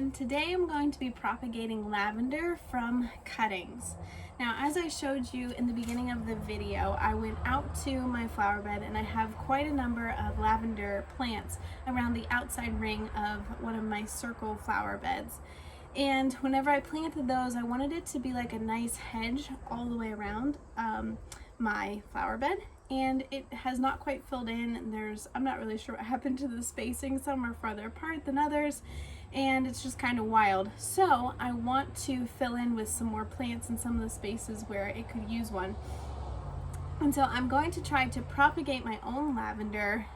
and today I'm going to be propagating lavender from cuttings. Now, as I showed you in the beginning of the video, I went out to my flower bed and I have quite a number of lavender plants around the outside ring of one of my circle flower beds. And whenever I planted those, I wanted it to be like a nice hedge all the way around my flower bed. And it has not quite filled in. I'm not really sure what happened to the spacing. Some are farther apart than others, and it's just kind of wild. So I want to fill in with some more plants in some of the spaces where it could use one. And so I'm going to try to propagate my own lavender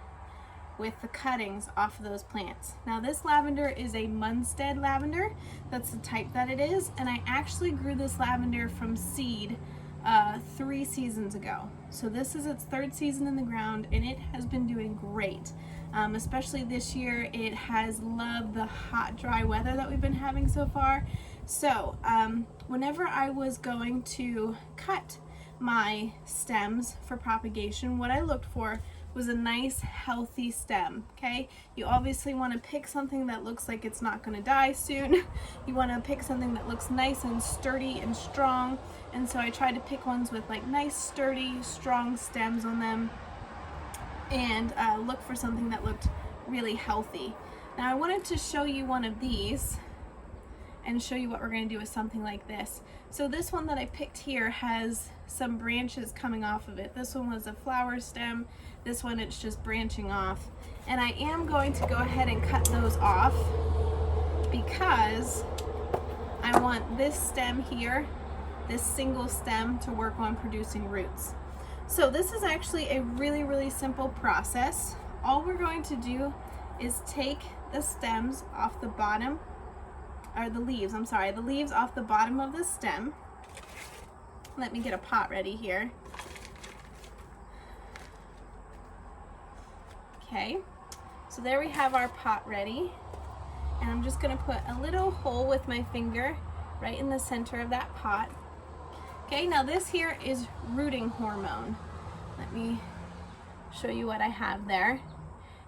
with the cuttings off of those plants. Now, this lavender is a Munstead lavender. That's the type that it is, and I actually grew this lavender from seed 3 seasons ago. So this is its 3rd season in the ground, and it has been doing great. Especially this year, it has loved the hot, dry weather that we've been having so far. So whenever I was going to cut my stems for propagation, what I looked for was a nice healthy stem. Okay, you obviously want to pick something that looks like it's not going to die soon. You want to pick something that looks nice and sturdy and strong, and so I tried to pick ones with like nice sturdy strong stems on them and look for something that looked really healthy. Now I wanted to show you one of these and show you what we're going to do with something like this. So this one that I picked here has some branches coming off of it. This one was a flower stem. This one, it's just branching off. And I am going to go ahead and cut those off because I want this stem here, this single stem, to work on producing roots. So this is actually a really simple process. All we're going to do is take the stems off the bottom, or the leaves, I'm sorry, the leaves off the bottom of the stem. Let me get a pot ready here. Okay, so there we have our pot ready, and I'm just going to put a little hole with my finger right in the center of that pot. Okay, now this here is rooting hormone. Let me show you what I have there.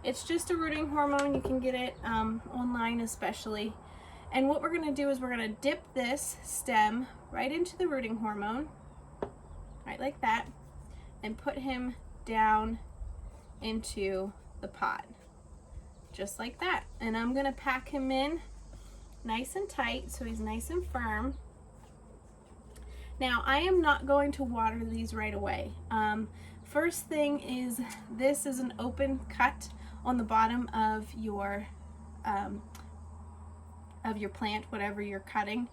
It's just a rooting hormone. You can get it online especially. And what we're going to do is we're going to dip this stem right into the rooting hormone, right like that, and put him down into the pot, just like that. And I'm going to pack him in nice and tight so he's nice and firm. Now, I am not going to water these right away. First thing is, this is an open cut on the bottom of your plant, whatever you're cutting.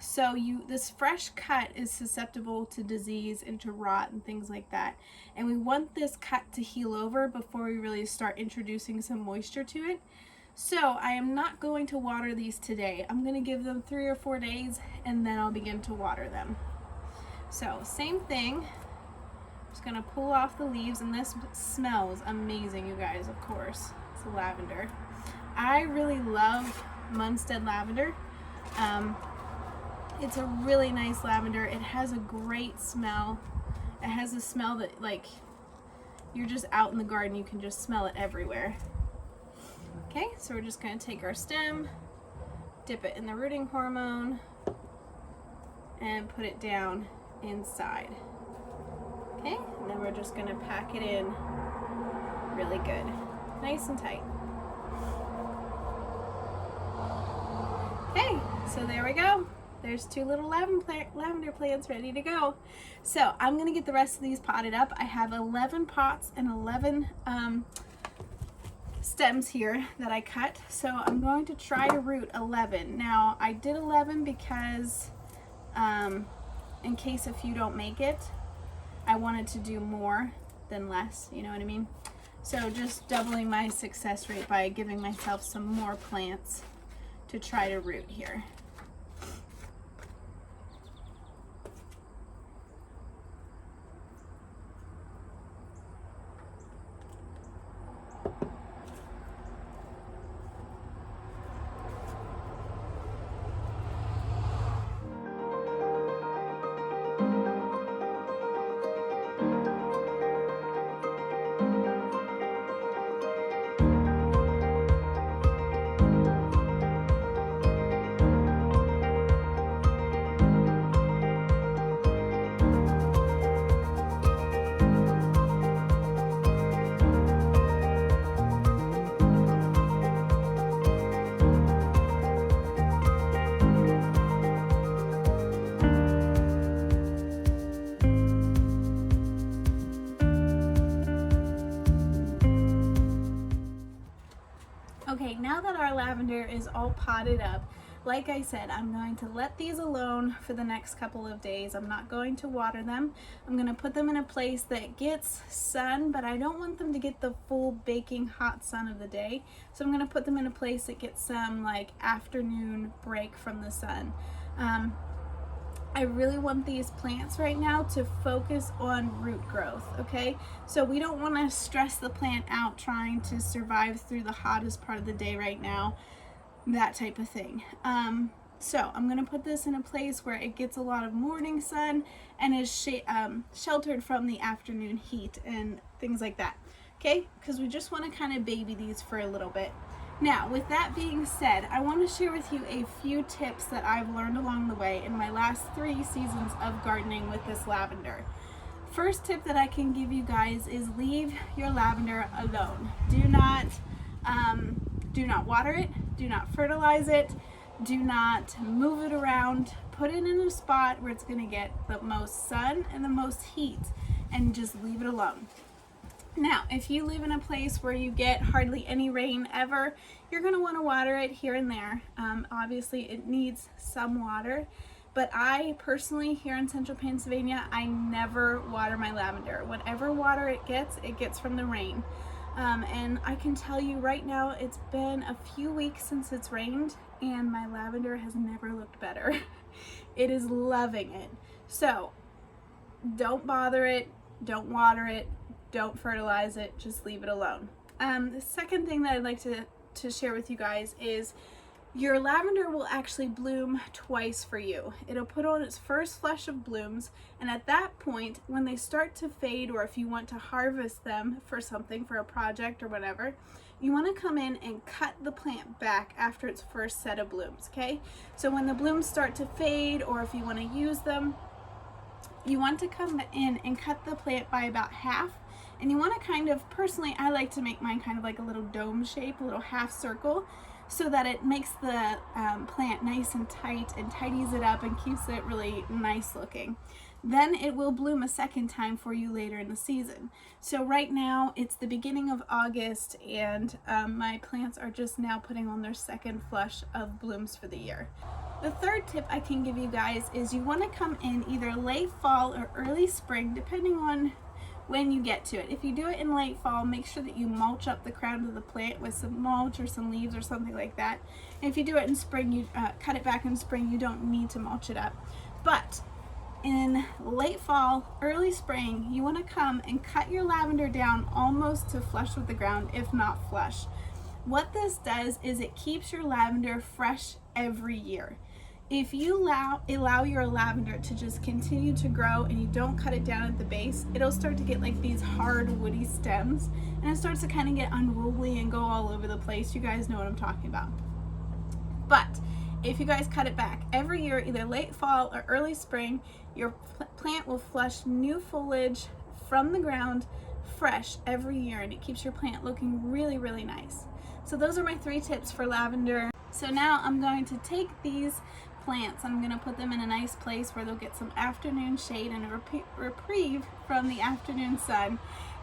So this fresh cut is susceptible to disease and to rot and things like that. And we want this cut to heal over before we really start introducing some moisture to it. So I am not going to water these today. I'm going to give them 3 or 4 days and then I'll begin to water them. So same thing, just going to pull off the leaves, and this smells amazing, you guys, of course. It's a lavender. I really love Munstead lavender. It's a really nice lavender. It has a great smell. It has a smell that, like, you're just out in the garden, you can just smell it everywhere. Okay, so we're just going to take our stem, dip it in the rooting hormone, and put it down inside. Okay, and then we're just going to pack it in really good, nice and tight. Okay, so there we go. There's 2 little lavender plants ready to go. So I'm going to get the rest of these potted up. I have 11 pots and 11 stems here that I cut. So I'm going to try to root 11. Now, I did 11 because in case a few don't make it, I wanted to do more than less, you know what I mean? So just doubling my success rate by giving myself some more plants to try to root here. now that our lavender is all potted up, like I said, I'm going to let these alone for the next couple of days. I'm not going to water them. I'm going to put them in a place that gets sun, but I don't want them to get the full baking hot sun of the day. So I'm going to put them in a place that gets some like afternoon break from the sun. I really want these plants right now to focus on root growth, okay? So we don't want to stress the plant out trying to survive through the hottest part of the day right now, that type of thing. So I'm going to put this in a place where it gets a lot of morning sun and is sheltered from the afternoon heat and things like that, okay? Because we just want to kind of baby these for a little bit. Now, with that being said, I want to share with you a few tips that I've learned along the way in my last 3 seasons of gardening with this lavender. First tip that I can give you guys is leave your lavender alone. Do not water it, do not fertilize it, do not move it around. Put it in a spot where it's going to get the most sun and the most heat, and just leave it alone. Now, if you live in a place where you get hardly any rain ever, you're going to want to water it here and there. Obviously, it needs some water, but I personally, here in central Pennsylvania, I never water my lavender. Whatever water it gets from the rain. And I can tell you right now, it's been a few weeks since it's rained, and my lavender has never looked better. It is loving it. So, don't bother it, don't water it, don't fertilize it, just leave it alone. The second thing that I'd like to share with you guys is your lavender will actually bloom twice for you. It'll put on its first flush of blooms, and at that point, when they start to fade, or if you want to harvest them for something, for a project or whatever, you want to come in and cut the plant back after its first set of blooms, okay? So when the blooms start to fade, or if you want to use them, you want to come in and cut the plant by about half. And you want to kind of, personally, I like to make mine kind of like a little dome shape, a little half circle, so that it makes the plant nice and tight and tidies it up and keeps it really nice looking. Then it will bloom a second time for you later in the season. So right now it's the beginning of August, and my plants are just now putting on their second flush of blooms for the year. The third tip I can give you guys is you want to come in either late fall or early spring, depending on when you get to it. If you do it in late fall, make sure that you mulch up the crown of the plant with some mulch or some leaves or something like that. And if you do it in spring, you cut it back in spring, you don't need to mulch it up. But in late fall, early spring, you want to come and cut your lavender down almost to flush with the ground, if not flush. What this does is it keeps your lavender fresh every year. If you allow your lavender to just continue to grow and you don't cut it down at the base, it'll start to get like these hard woody stems, and it starts to kind of get unruly and go all over the place. You guys know what I'm talking about. But if you guys cut it back every year, either late fall or early spring, your plant will flush new foliage from the ground fresh every year, and it keeps your plant looking really, really nice. So those are my 3 tips for lavender. So now I'm going to take these plants, I'm going to put them in a nice place where they'll get some afternoon shade and a reprieve from the afternoon sun,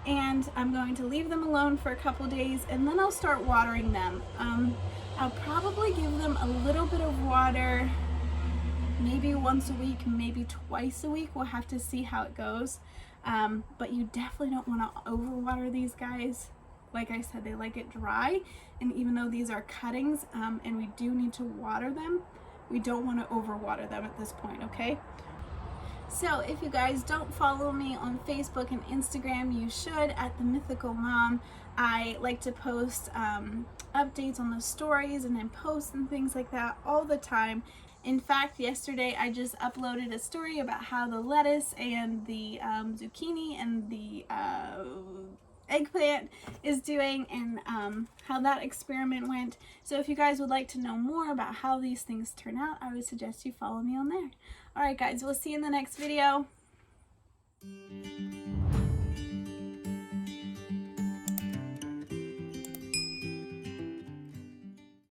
and I'm going to leave them alone for a couple days, and then I'll start watering them. I'll probably give them a little bit of water, maybe once a week, maybe twice a week. We'll have to see how it goes, but you definitely don't want to overwater these guys. Like I said, they like it dry, and even though these are cuttings and we do need to water them, we don't want to overwater them at this point, okay? So if you guys don't follow me on Facebook and Instagram, you should, at The Mythical Mom. I like to post updates on the stories and then posts and things like that all the time. In fact, yesterday I just uploaded a story about how the lettuce and the zucchini and the eggplant is doing, and how that experiment went. So if you guys would like to know more about how these things turn out, I would suggest you follow me on there. Alright guys, we'll see you in the next video.